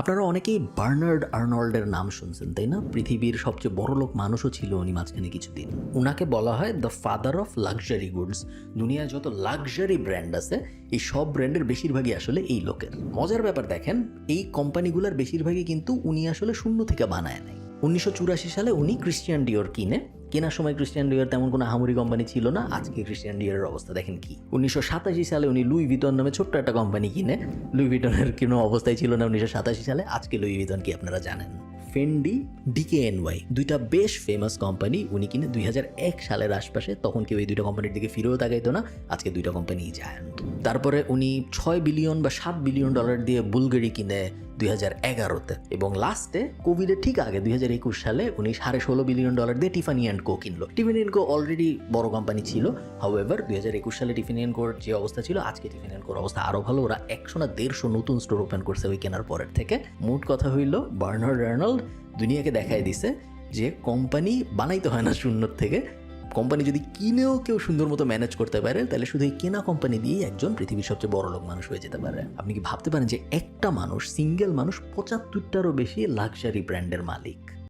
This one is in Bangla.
আপনারা অনেকেই বার্নার্ড আর্নল্ডের নাম শুনছেন, তাই না? পৃথিবীর সবচেয়ে বড়লোক মানুষও ছিল উনি মাঝখানে কিছুদিন। উনাকে বলা হয় the father of luxury goods. দুনিয়ার যত লাক্সারি ব্র্যান্ড আছে এই সব ব্র্যান্ডের বেশিরভাগই আসলে এই লোকের। মজার ব্যাপার দেখেন, এই কোম্পানিগুলোর বেশিরভাগই কিন্তু উনি আসলে শূন্য থেকে বানায় নাই। 1984 সালে উনি ক্রিশ্চিয়ান ডিওর কেনার সময় ক্রিশ্চিয়ান ডিওর তেমন কোনো আহামরি কোম্পানি ছিল না। আজকে ক্রিশ্চিয়ান ডিওরের অবস্থা দেখেন কি। 1987 সালে উনি লুই ভিতন নামে ছোট্ট একটা কোম্পানি কিনে। লুই ভিতনের কোনো অবস্থায় ছিল না 1987 সালে। আজকে লুই ভিতন কি আপনারা জানেন? ফেন্ডি, ডিকেএনওয়াই, দুইটা বেশ ফেমাস কোম্পানি উনি কিনে 2001 সালের আশপাশে। তখন কেউ এই দুইটা কোম্পানির দিকে ফিরেও তাকাইতো না। আজকে দুইটা কোম্পানি জায়ান্ট। তারপরে উনি 6 বিলিয়ন বা 7 বিলিয়ন ডলার দিয়ে বুলগারি কিনে 2011-তে, এবং লাস্টে কোভিডের ঠিক আগে 2021 সালে উনি 16.5 বিলিয়ন ডলার দিয়ে টিফানি অ্যান্ড কো কিনলো। টিফানি অ্যান্ড কো অলরেডি বড় কোম্পানি ছিল। হাউএভার 2021 সালে টিফানি অ্যান্ড কোর যে অবস্থা ছিল, আজকে টিফানি অ্যান্ড কোর অবস্থা আরও ভালো। ওরা 100 না 150 নতুন স্টোর ওপেন করছে ওই কেনার পরের থেকে। মোট কথা হইল, বার্নার্ড আর্নল্ড দুনিয়াকে দেখায় দিছে যে কোম্পানি বানাইতে হয় না শূন্যর থেকে। কোম্পানি যদি কিনেও কেউ সুন্দর মতো ম্যানেজ করতে পারে, তাহলে শুধু এই কেনা কোম্পানি দিয়েই একজন পৃথিবীর সবচেয়ে বড় লোক মানুষ হয়ে যেতে পারে। আপনি কি ভাবতে পারেন যে একটা মানুষ, সিঙ্গেল মানুষ 75টারও বেশি লাক্সারি ব্র্যান্ডের মালিক?